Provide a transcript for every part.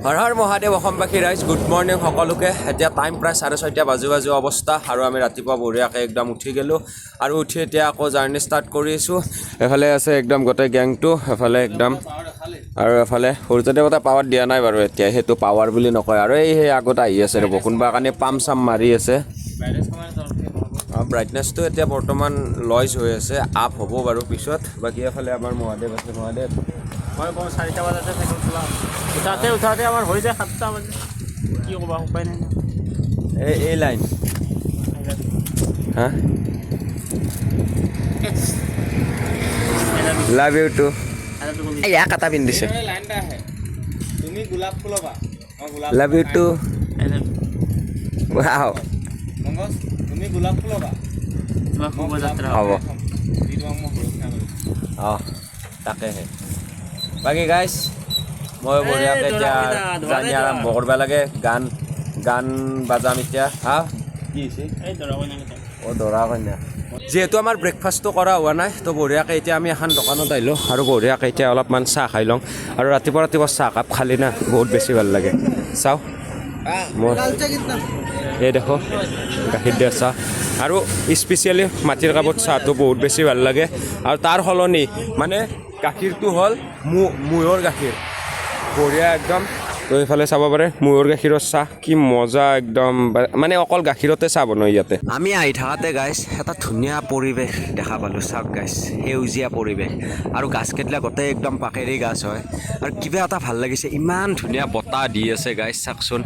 হৰ হৰ মহাদেৱ অসমবাসী ৰাইজ good morning সকলোকে এতিয়া টাইম প্ৰায় 6:30 বাজু অৱস্থা আৰু আমি ৰাতিপুৱা বঢ়িয়াকৈ একদম উঠি গ'লোঁ আৰু উঠি এতিয়া আকৌ জাৰ্ণি ষ্টাৰ্ট কৰিছোঁ এফালে আছে একদম গোটেই গেংটো এফালে একদম আৰু এফালে সূৰ্যদেৱতা পাৱাৰ দিয়া নাই বাৰু এতিয়া সেইটো পাৱাৰ বুলি নকয় আৰু এই আগত আহি আছে ৰ'ব কোনোবা কাৰণে পাম চাম মাৰি আছে ব্ৰাইটনেছটো এতিয়া বৰ্তমান লয়জ হৈ আছে আপ হ'ব বাৰু পিছত বাকী এফালে আমাৰ মহাদেৱ আছে মহাদেৱ মই কওঁ 4টা বজাতে চাইকেল চলাওঁ উঠাতে আমাৰ হৈ যায় 7টা বাজে কি ক'বা উপায় নাই এই লাইন হা লাভ ইউ টু এয়া কাটা পিন্ধিছে তুমি গোলাপ ফুল ল'বা লাভ ইউ টু ৱাও মংগজ তুমি গোলাপ ফুল ল'বা তোমাক শুভ যাত্ৰা হ'ব তোমাক মই সুৰক্ষা কৰিম তাকেহে বাকী গাইজ মই বঢ়িয়াকৈ এতিয়া জানি আৰম্ভ কৰিব লাগে গান বাজাম এতিয়া হা কি হৈছে দৰা কন্যা যিহেতু আমাৰ ব্ৰেকফাষ্টটো কৰা হোৱা নাই তো বঢ়িয়াকৈ এতিয়া আমি এখন দোকানত আহিলোঁ আৰু বঢ়িয়াকৈ এতিয়া অলপমান চাহ খাই লওঁ আৰু ৰাতিপুৱা চাহকাপ খালি না বহুত বেছি ভাল লাগে চাওঁ মই এই দেখো গাখীৰ দিয়া চাহ আৰু স্পেচিয়েলি মাটিৰ কাপত চাহটো বহুত বেছি ভাল লাগে আৰু তাৰ সলনি মানে গাখীৰটো হ'ল মূহৰ গাখীৰ বঢ়িয়া একদম তো এইফালে চাব পাৰে মূহৰ গাখীৰৰ চাহ কি মজা একদম মানে অকল গাখীৰতে চাহ বনায় ইয়াতে আমি আহি থাকোঁতে গাইছ এটা ধুনীয়া পৰিৱেশ দেখা পালোঁ চাওক গাইছ সেউজীয়া পৰিৱেশ আৰু গাছকেইটা গোটেই একদম পাকেৰি গাছ হয় আৰু কিবা এটা ভাল লাগিছে ইমান ধুনীয়া বতাহ দি আছে গাইছ চাওকচোন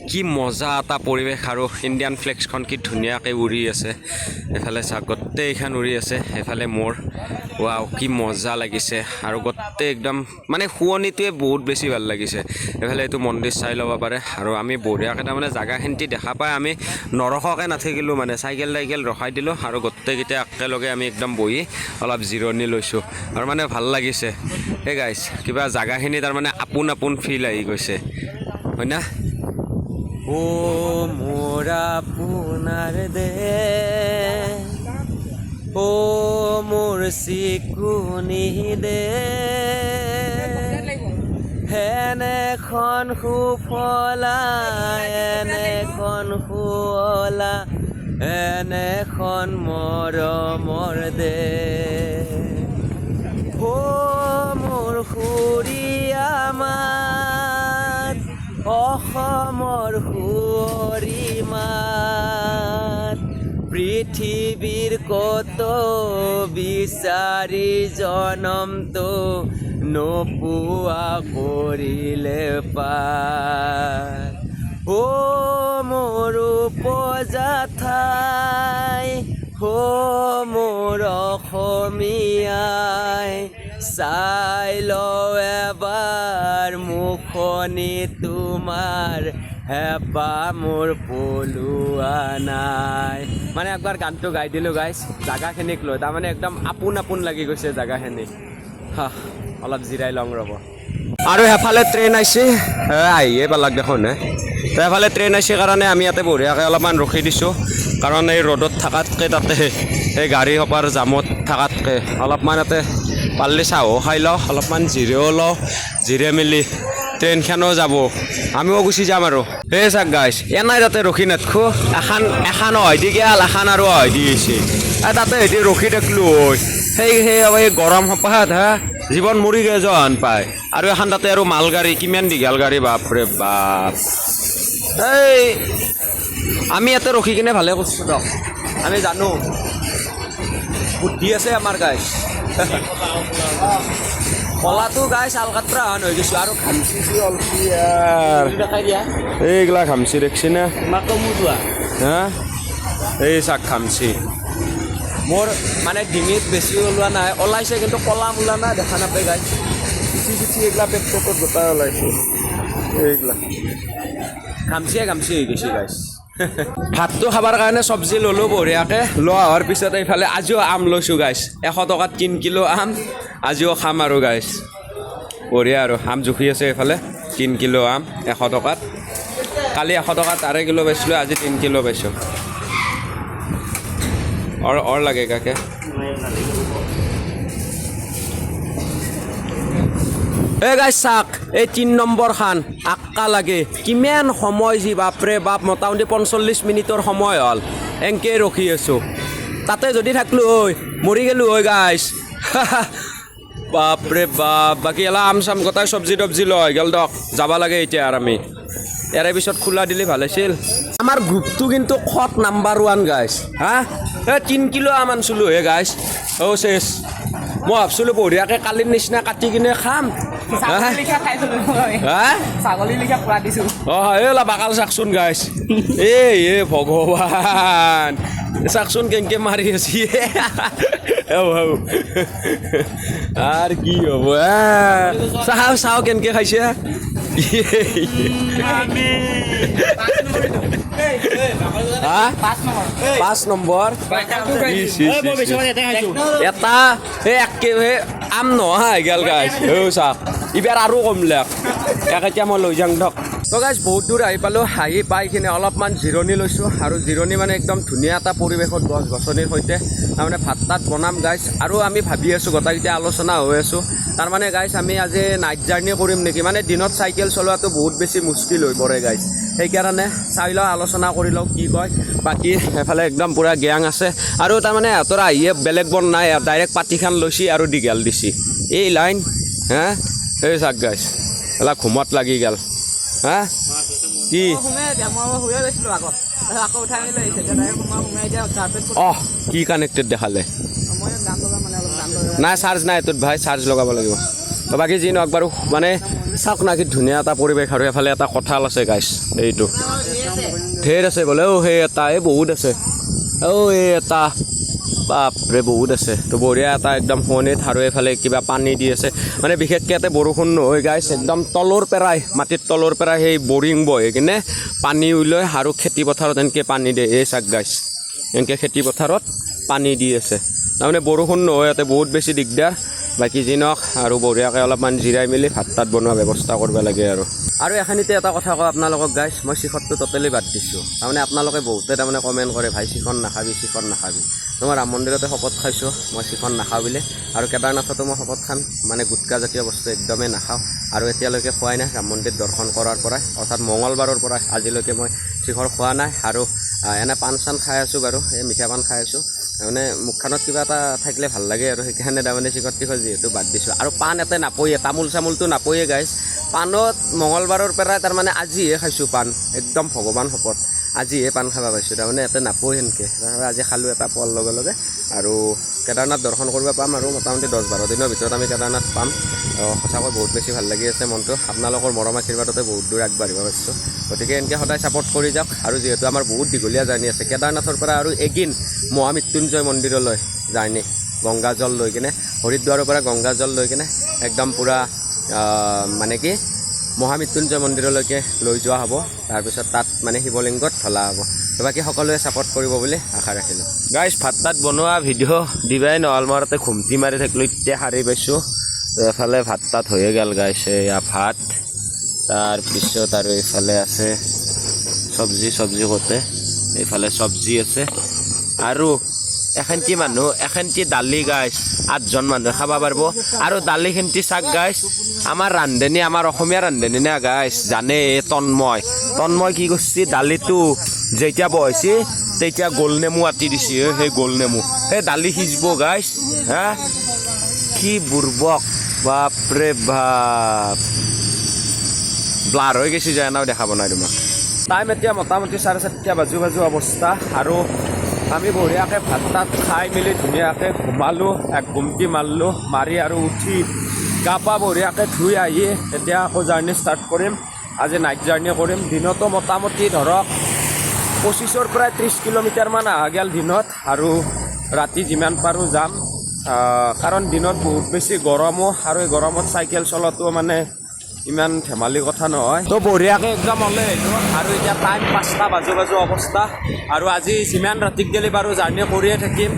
কি মজা এটা পৰিৱেশ আৰু ইণ্ডিয়ান ফ্লেগছখন কি ধুনীয়াকৈ উৰি আছে এফালে চাওক গোটেইখন উৰি আছে এফালে মোৰ ৱাও কি মজা লাগিছে আৰু গোটেই একদম মানে শুৱনিটোৱে বহুত বেছি ভাল লাগিছে এফালে এইটো মন্দিৰ চাই ল'ব পাৰে আৰু আমি বঢ়িয়াকৈ তাৰমানে জাগাখিনি দেখা পাই আমি নৰখকৈ নাথাকিলোঁ মানে চাইকেল ৰখাই দিলোঁ আৰু গোটেইকেইটা একেলগে আমি একদম বহি অলপ জিৰণি লৈছোঁ আৰু মানে ভাল লাগিছে এই গাইছ কিবা জাগাখিনি তাৰমানে আপোন ফিল আহি গৈছে হয় না ও মোৰ আপোনাৰ দে ও মোৰ চিকুনি দে এনেখন সুফলা এনেখন শুৱলা এনেখন মৰমৰ দে ও মোৰ সুৰীয়া মাত অসমৰ সুঁৱৰী মাত পৃথিৱীৰ কত বিচাৰি জনমটো নোপোৱা কৰিলে পাৰ ও মোৰ উপজা ঠাই ও মোৰ অসমীয়াই চাই লওঁ এবাৰ মুখনি তোমাৰ হেঁপাহ মোৰ পলোৱা নাই মানে একবাৰ গানটো গাই দিলোঁ গাইছ জাগাখিনিক লৈ তাৰমানে একদম আপোন লাগি গৈছে জাগাখিনি অলপ জিৰাই লওঁ ৰ'ব আৰু এফালে ট্ৰেইন আহিছে আহিয়ে পালাক দেখোন তো এফালে ট্ৰেইন আহিছে কাৰণে আমি ইয়াতে বঢ়িয়াকৈ অলপমান ৰখি দিছোঁ কাৰণ এই ৰ'দত থকাতকৈ তাতে এই গাড়ী সোপাৰ জামত থকাতকৈ অলপমান ইয়াতে পাৰিলে চাহো খাই লওঁ অলপমান জিৰেও লওঁ জিৰে মেলি ট্ৰেইনখনো যাব আমিও গুচি যাম আৰু সেই চাক গাইছ এনেই তাতে ৰখি নাথাকোঁ এখন অহাই দি গেল এখন আৰু অহাই দি গৈছে তাতে হেঁতি ৰখি থাকিলোঁ সেই গৰম সপাহত জীৱন মৰি গৈ যোৱান পায় আৰু এখন তাতে আৰু মালগাড়ী কিমান দীঘল গাড়ী বাপৰে বাপ এই আমি ইয়াতে ৰখি কিনে ভালে কৰিছোঁ দিয়ক আমি জানো বুদ্ধি আছে আমাৰ গাইছ কলাটো গাইছ আলকাত্ৰা হান হৈ গৈছোঁ আৰু ঘামচি অলপি এইগিলা ঘামচি দেখছি না হা এই চাক ঘামচি মোৰ মানে ডিঙিত বেছি ওলোৱা নাই ওলাইছে কিন্তু কলা মোলা নাই দেখা নাপায় গাইছ চিঠি এইগিলা পেটত গোটাই ওলাইছে এইগিলা ঘামচি হৈ গৈছে গাইছ ভাতটো খাবৰ কাৰণে চব্জি ল'লোঁ বঢ়িয়াকৈ লোৱা হোৱাৰ পিছত এইফালে আজিও আম লৈছোঁ গাইছ 100 টকাত 3 কিলো আম আজিও খাম আৰু গাইছ বঢ়িয়া আৰু আম জুখি আছে এইফালে 3 কিলো আম 100 টকাত কালি 100 টকাত 1.5 কিলো পাইছিলোঁ আজি 3 কিলো পাইছোঁ और लगेगा क्या এই গাইছ চাক এই 3 নম্বৰ খান আক্কা লাগে কিমান সময় যি বাপৰে বাপ মোটামুটি 45 মিনিটৰ সময় হ'ল এনকে ৰখি আছোঁ তাতে যদি থাকলো ঐ মৰি গেলো ঐ গাইছ বাপৰে বাপ বাকী এলা আম চাম গোটাই চব্জি তব্জি লৈ গেল দক যাব লাগে এতিয়া আৰু আমি ইয়াৰে পিছত খোলা দিলে ভাল আছিল আমাৰ গ্ৰুপটো কিন্তু খত নাম্বাৰ 1 গাইছ হা 3 কিলো আম আনছিলোঁ হে গাইছ চেছ মই ভাবছিলোঁ বঢ়িয়াকৈ কালিৰ নিচিনা কাটি কিনে খাম এলা বাকাল চাকচোন গাইছ এ ভগৱান চাকচোন কেনেকৈ মাৰি আছি আৰ কি হব চাও চাও কেনেকৈ খাইছে পাঁচ নম্বৰ এটা আম নহয় গেল গাইছ চাওক এইবাৰ আৰু কমলাক এতিয়া মই লৈ যাম ধক তো গাইছ বহুত দূৰ আহি পালোঁ আহি পাই কিনে অলপমান জিৰণি লৈছোঁ আৰু জিৰণি মানে একদম ধুনীয়া এটা পৰিৱেশত গছ গছনিৰ সৈতে তাৰমানে ভাত তাত বনাম গাইছ আৰু আমি ভাবি আছোঁ গোটেইকেইটা আলোচনা হৈ আছোঁ তাৰমানে গাইছ আমি আজি নাইট জাৰ্ণি কৰিম নেকি মানে দিনত চাইকেল চলোৱাটো বহুত বেছি মুস্কিল হৈ পৰে গাইছ সেইকাৰণে চাই লওঁ আলোচনা কৰি লওঁ কি কয় বাকী এফালে একদম পূৰা গেং আছে আৰু তাৰমানে সিহঁতৰ আহিয়ে বেলেগ বন নাই ডাইৰেক্ট পাতিখান লৈছি আৰু দীঘল দিছি এই লাইন হা এই চাক গাইছ এলা ঘুমত লাগি গেল হা কি অহ কি কানেক্টেড দেখালে নাই চাৰ্জ নাই তোৰ ভাই চাৰ্জ লগাব লাগিব বাকী যি নহওক বাৰু মানে চাওক না কি ধুনীয়া এটা পৰিৱেশ আৰু এফালে এটা কঁঠাল আছে গাইছ এইটো ঢেৰ আছে বোলে সেই এটা এই বহুত আছে এই এটা বাপৰে বহুত আছে তো বঢ়িয়া এটা একদম শুৱনিত আৰু এইফালে কিবা পানী দি আছে মানে বিশেষকৈ ইয়াতে বৰষুণ নহয় গাইছ একদম তলৰ পৰাই মাটিৰ তলৰ পৰাই সেই বৰিং বহে কিনে পানী উলিয়াই আৰু খেতি পথাৰত এনেকৈ পানী দিয়ে এই চাক গাইছ এনেকৈ খেতি পথাৰত পানী দি আছে তাৰমানে বৰষুণ নহয় ইয়াতে বহুত বেছি দিগদাৰ বাকী যি নহওক আৰু বঢ়িয়াকৈ অলপমান জিৰাই মেলি ভাত তাত বনোৱা ব্যৱস্থা কৰিব লাগে আৰু এখানিতে এটা কথা কওঁ আপোনালোকক গাইছ মই চিখৰটো ট'টেলি বাদ দিছোঁ তাৰমানে আপোনালোকে বহুতে তাৰমানে কমেণ্ট কৰে ভাই চিখন নাখাবি তোমাৰ ৰাম মন্দিৰতে শপত খাইছোঁ মই চিখন নাখাওঁ বুলি আৰু কেদাৰনাথতো মই শপত খাম মানে গুটকা জাতীয় বস্তু একদমেই নাখাওঁ আৰু এতিয়ালৈকে খোৱাই নাই ৰাম মন্দিৰ দৰ্শন কৰাৰ পৰাই অৰ্থাৎ মঙলবাৰৰ পৰা আজিলৈকে মই চিখৰ খোৱা নাই আৰু এনে পাণ চান খাই আছোঁ বাৰু এই মিঠা পাণ খাই আছোঁ মানে মুখখনত কিবা এটা থাকিলে ভাল লাগে আৰু সেইকাৰণে তাৰমানে চিখৰ টিখৰ যিহেতু বাদ দিছোঁ আৰু পাণ এতে নাপয়ে তামোল চামোলটো নাপয়ে গাইছ পাণত মঙলবাৰৰ পৰাই তাৰমানে আজিহে খাইছোঁ পাণ একদম ভগৱান শপত আজিহে পাণ খাব পাইছোঁ তাৰমানে ইয়াতে নাপয় সেনকৈ আজি খালোঁ এটা পোৱাৰ লগে লগে আৰু কেদাৰনাথ দৰ্শন কৰিব পাম আৰু মোটামুটি 10-12 দিনৰ ভিতৰত আমি কেদাৰনাথ পাম সঁচাকৈ বহুত বেছি ভাল লাগি আছে মনটো আপোনালোকৰ মৰম আশীৰ্বাদতে বহুত দূৰ আগবাঢ়িব পাৰিছোঁ গতিকে এনেকৈ সদায় ছাপৰ্ট কৰি যাওক আৰু যিহেতু আমাৰ বহুত দীঘলীয়া জাৰ্ণি আছে কেদাৰনাথৰ পৰা আৰু এদিন মহামৃত্যুঞ্জয় মন্দিৰলৈ জাৰ্ণি গংগাজল লৈ কিনে হৰিদ্বাৰৰ পৰা গংগাজল লৈ কিনে একদম পূৰা মানে কি মহামৃত্যুঞ্জয় মন্দিৰলৈকে লৈ যোৱা হ'ব তাৰপিছত তাত মানে শিৱলিংগত ঢলা হ'ব তো বাকী সকলোৱে ছাপৰ্ট কৰিব বুলি আশা ৰাখিলোঁ গাইছ ভাত তাত বনোৱা ভিডিঅ' দিবাই নহ'ল মই তাতে ঘুমটি মাৰি থাকিলোঁ এতিয়া সাৰি পাইছোঁ এফালে ভাত তাত হৈয়ে গ'ল গাইছ এয়া ভাত তাৰপিছত আৰু এইফালে আছে চব্জি কোটে এইফালে চব্জি আছে আৰু এখেন্তি মানুহ এখেন্তি দালি গাইছ 8জন মানুহে খাব পাৰিব আৰু দালিখেন্তি চাক গাইছ আমাৰ ৰান্ধনী আমাৰ অসমীয়া ৰান্ধনী না গাইছ জানে তন্ময় কি কৰিছে দালিটো যেতিয়া বহাইছে তেতিয়া গোল নেমু আতি দিছে সেই গোল নেমু সেই দালি সিজিব গাইছ হা কি বুৰ্বক বাপৰে বাপ ব্লাৰ হৈ গৈছে যায় নাও দেখাব নাই তোমাক টাইম এতিয়া মোটামুটি 4:30 বাজু অৱস্থা আৰু আমি বঢ়িয়াকৈ ভাত তাত খাই মেলি ধুনীয়াকৈ ঘুমালোঁ এক ঘুমটি মাৰিলোঁ মাৰি আৰু উঠি গা পা বঢ়িয়াকৈ ধুই আহি এতিয়া আকৌ জাৰ্ণি ষ্টাৰ্ট কৰিম আজি নাইট জাৰ্ণি কৰিম দিনতো মোটামুটি ধৰক 25-ৰ পৰা 30 কিলোমিটাৰমান অহা গ'ল দিনত আৰু ৰাতি যিমান পাৰোঁ যাম কাৰণ দিনত বহুত বেছি গৰমো আৰু এই গৰমত চাইকেল চলোৱাটো মানে ইমান ধেমালি কথা নহয় তো বঢ়িয়াকৈ একদম হ'লে আৰু এতিয়া টাইম 5টা বাজু অৱস্থা আৰু আজি যিমান ৰাতিক গেলি বাৰু জাৰ্ণি কৰিয়ে থাকিম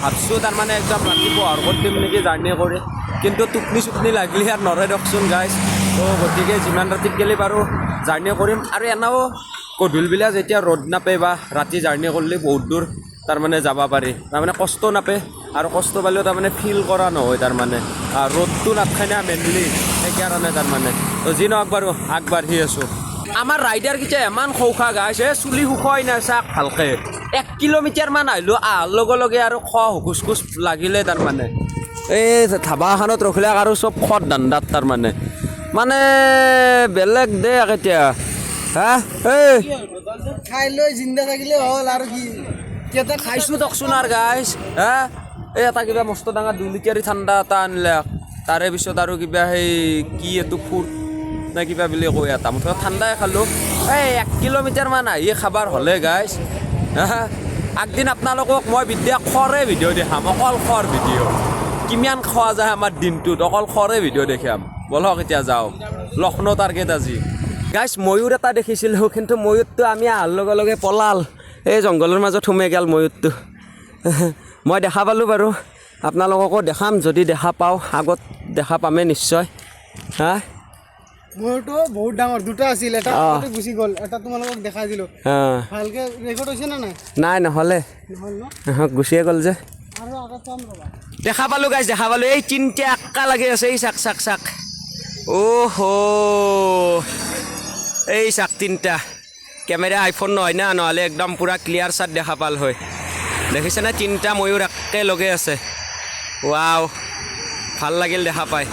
ভাবছোঁ তাৰমানে একদম ৰাতিপুৱা কৰি দিম নেকি জাৰ্ণি কৰি কিন্তু টোপনি লাগিলে আৰু নৰয় দিয়কচোন গাইছ তো গতিকে যিমান ৰাতিক গেলি বাৰু জাৰ্ণি কৰিম আৰু এনেও গধূলিবিলাক যেতিয়া ৰ'দ নাপায় বা ৰাতি জাৰ্ণি কৰিলে বহুত দূৰ তাৰমানে যাব পাৰি তাৰমানে কষ্ট নাপায় আৰু কষ্ট পালেও তাৰমানে ফিল কৰা নহয় তাৰমানে ৰ'দটো নাথাকে না মেইনলি সেইকাৰণে তাৰমানে তো যি নহওক বাৰু আগবাঢ়ি আছোঁ আমাৰ ৰাইডাৰকেইটা ইমান সৌখা গাইছ চুলি শুকাই নাই চাক ভালকৈ 1 কিলোমিটাৰমান আহিলোঁ অহাৰ লগে লগে আৰু হুকুচ খুচ লাগিলে তাৰমানে এই ধাবাখনত ৰখিলে আৰু চব খদ ধান্দাত তাৰমানে মানে বেলেগ দে এতিয়া হা এই খাই লৈ জিন্দা থাকিলে হ'ল আৰু কি কেইটা খাইছোঁ তকচোন আৰু গাইছ হা এই এটা কিবা মস্ত ডাঙৰ 2 লিটাৰী ঠাণ্ডা এটা আনিলে তাৰে পিছত আৰু কিবা সেই কি এইটো ফুড নে কিবা বুলি কয় এটা মুঠতে ঠাণ্ডাই খালোঁ এই 1 কিলোমিটাৰমান আহি খাবাৰ হ'লে গাইছ হা আগদিন আপোনালোকক মই বিদ্যা খৰে ভিডিঅ' দেখাম অকল খৰ ভিডিঅ' কিমান খোৱা যায় আমাৰ দিনটোত অকল খৰে ভিডিঅ' দেখাম বলক এতিয়া যাওঁ লক্ষ্ণৌ টাৰ্গেট আজি গাইছ ময়ূৰ এটা দেখিছিলোঁ কিন্তু ময়ূৰটো আমি অহাৰ লগে লগে পলাল এই জংঘলৰ মাজত সোমাই গ'ল ময়ূৰটো মই দেখা পালোঁ বাৰু আপোনালোককো দেখাম যদি দেখা পাওঁ আগত দেখা পামেই নিশ্চয় হা মোৰতো বহুত ডাঙৰ দুটা আছিল এটা গুচি গ'ল এটা তোমালোকক দেখাই দিলোঁ ভালকৈ ৰেকৰ্ড হৈছে নে নাই নাই নহ'লে নহ'ল ন গুচিয়ে গ'ল যে আৰু আগত চাম ৰ'বা দেখা পালোঁ গাইছ দেখা পালোঁ এই তিনিটা এক্কা লাগি আছে এই চাক চাক চাক অহ' এই চাক তিনিটা কেমেৰা আইফোন নহয় না নহ'লে একদম পূৰা ক্লিয়াৰ চাট দেখা পাল হয় দেখিছেনে তিনিটা ময়ূৰ একেলগে আছে ৱাও ভাল লাগিল দেখা পাই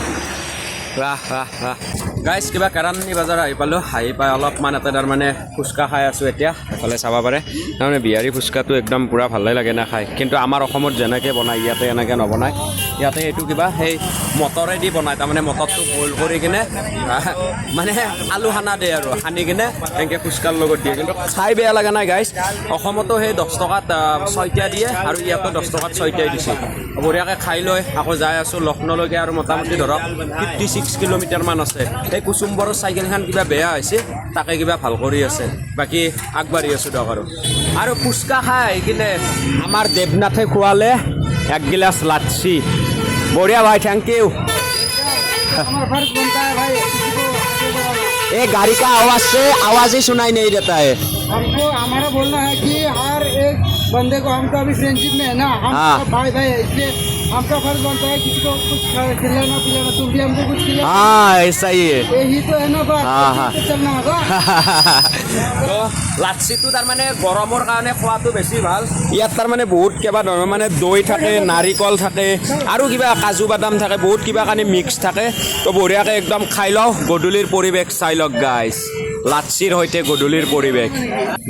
বাহ বাহ বাহ গাইছ কিবা কেৰাণী বজাৰ আহি পালোঁ আহি পাই অলপমান এটা তাৰমানে ফুচকা খাই আছোঁ এতিয়া এফালে চাব পাৰে তাৰমানে বিহাৰী ফুচকাটো একদম পূৰা ভালেই লাগে না খাই কিন্তু আমাৰ অসমত যেনেকৈ বনায় ইয়াতে এনেকৈ নবনায় ইয়াতে এইটো কিবা সেই মটৰেদি বনায় তাৰমানে মটৰটো বইল কৰি কিনে মানে আলু সানা দিয়ে আৰু সানি কিনে এনেকৈ ফুচকাৰ লগত দিয়ে কিন্তু খাই বেয়া লগা নাই গাইছ অসমতো সেই 10 টকাত 6টা দিয়ে আৰু ইয়াতো 10 টকাত 6টাই দিছে বঢ়িয়াকৈ খাই লৈ আকৌ যাই আছোঁ লক্ষ্ণৌলৈকে আৰু মোটামুটি ধৰক 56 কিলোমিটাৰমান আছে এই কুচুম্বৰৰ চাইকেলখন কিবা বেয়া হৈছে তাকে কিবা ভাল কৰি আছে বাকী আগবাঢ়ি আছোঁ দিয়ক আৰু ফুচকা খাই আহি কিনে আমাৰ দেৱনাথে খোৱালে 1 গিলাচ লাচ্ছি বঢ়িয়া ভাই থেংক ইউ हमारा फर्ज बनता है भाई किसी को आगे बढ़ाना। ये गाड़ी का आवाज़ से आवाज़ ही सुनाई नहीं देता है हमको हमारा बोलना है कि हर एक बंदे को हम तो अभी फ्रेंडशिप में है ना हम हाँ। सब भाई भाई है इसलिए हमका फर्ज बनता है किसी को कुछ खिलाना पिलाना तुम भी हमको कुछ खिला हाँ ऐसा ही है यही तो है ना बात हाँ, हाँ। तो चलना होगा তো লাচ্ছিটো তাৰমানে গৰমৰ কাৰণে খোৱাটো বেছি ভাল ইয়াত তাৰমানে বহুত কিবা ধৰণৰ মানে দৈ থাকে নাৰিকল থাকে আৰু কিবা কাজু বাদাম থাকে বহুত কিবা কানি মিক্স থাকে তো বঢ়িয়াকৈ একদম খাই লওঁ গধূলিৰ পৰিৱেশ চাই লওক গাইছ লাচ্ছিৰ সৈতে গধূলিৰ পৰিৱেশ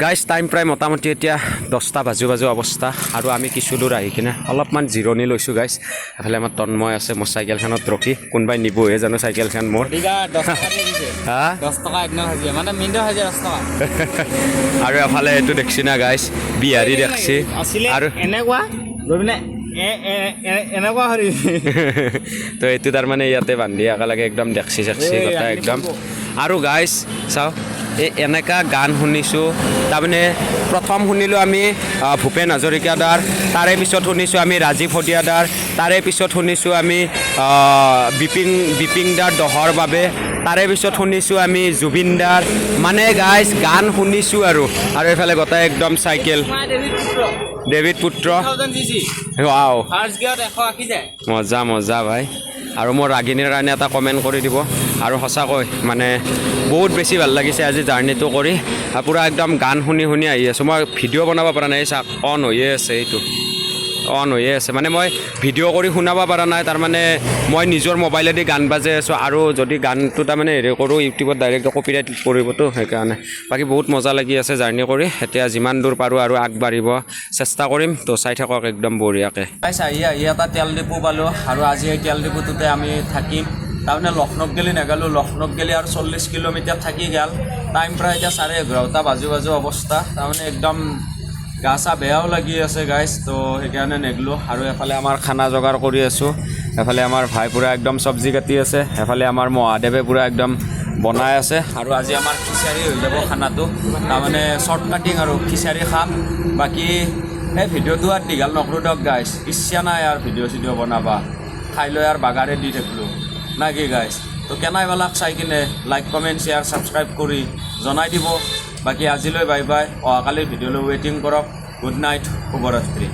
গাইছ টাইম প্ৰায় মোটামুটি এতিয়া 10টা বাজু অৱস্থা আৰু আমি কিছু দূৰ আহি কিনে অলপমান জিৰণি লৈছোঁ গাইছ এফালে আমাৰ তন্ময় আছে মোৰ চাইকেলখনত ৰখি কোনোবাই নিবহে জানো চাইকেলখন মোৰ হা 10 টকা একদম হাজিৰা মানে মিনিটৰ হাজিৰা 10 টকা আৰু এফালে এইটো দেখছি না গাইছ বিহাৰী দেখছি আৰু এনেকুৱা গৈ পিনে এনেকুৱা হৰি তো এইটো তাৰমানে ইয়াতে বান্ধি একেলগে একদম দেখছি চেকছি কথা একদম আৰু গাইছ চাওঁ এই এনেকা গান শুনিছোঁ তাৰমানে প্ৰথম শুনিলোঁ আমি ভূপেন হাজৰিকাদাৰ তাৰে পিছত শুনিছোঁ আমি ৰাজীৱ হদিয়াদাৰ তাৰে পিছত শুনিছোঁ আমি বিপিনদাৰ দহৰ বাবে তাৰে পিছত শুনিছোঁ আমি জুবিনদাৰ মানে গাইছ গান শুনিছোঁ আৰু এইফালে গোটাই একদম চাইকেল ডেভিড পুত্ৰ ৱাও ফাৰ্ষ্ট গিয়াৰত 180 যায় মজা মজা ভাই আৰু মোৰ ৰাগিনীৰ কাৰণে এটা কমেণ্ট কৰি দিব আৰু সঁচাকৈ মানে বহুত বেছি ভাল লাগিছে আজি জাৰ্ণিটো কৰি পূৰা একদম গান শুনি শুনি আহি আছোঁ মই ভিডিঅ' বনাব পৰা নাই চাওক অন হৈয়ে আছে এইটো অন হৈয়ে আছে মানে মই ভিডিঅ' কৰি শুনাব পৰা নাই তাৰমানে মই নিজৰ মোবাইলেদি গান বাজাই আছোঁ আৰু যদি গানটো তাৰমানে হেৰি কৰোঁ ইউটিউবত ডাইৰেক্ট কপিৰাইট পৰিবতো সেইকাৰণে বাকী বহুত মজা লাগি আছে জাৰ্ণি কৰি এতিয়া যিমান দূৰ পাৰোঁ আৰু আগবাঢ়িব চেষ্টা কৰিম তো চাই থাকক একদম বঢ়িয়াকৈ আহি এটা তেল ডিপু পালোঁ আৰু আজি এই তেল ডিপুটোতে আমি থাকিম তাৰমানে লক্ষ্ণৌত গেলি নেগালোঁ লক্ষ্ণৌত গেলি আৰু 40 কিলোমিটাৰ থাকি গ'ল টাইম প্ৰায় এতিয়া 11:30 বাজু অৱস্থা তাৰমানে একদম গা চা বেয়াও লাগি আছে গাইছ তো সেইকাৰণে নেগলোঁ আৰু এফালে আমাৰ খানা যোগাৰ কৰি আছোঁ এফালে আমাৰ ভাই পূৰা একদম চব্জি কাটি আছে এফালে আমাৰ মহাদেৱে পূৰা একদম বনাই আছে আৰু আজি আমাৰ খিচাৰি হৈ যাব খানাটো তাৰমানে শ্বৰ্ট কাটিং আৰু খিচাৰি খাম বাকী এই ভিডিঅ'টো আৰু দীঘল নকৰোঁ দিয়ক গাইছ ইচ্ছা নাই আৰু ভিডিঅ' চিডিঅ' বনাবা খাই লৈ আৰু বাগাৰে দি থাকিলোঁ না কি গাইছ তো কেনাইবিলাক চাই কিনে লাইক কমেণ্ট শ্বেয়াৰ ছাবস্ক্ৰাইব কৰি জনাই দিব বাকী আজিলৈ বাই বাই অহাকালিৰ ভিডিঅ'লৈ ৱেইটিং কৰক গুড নাইট শুভৰাত্ৰি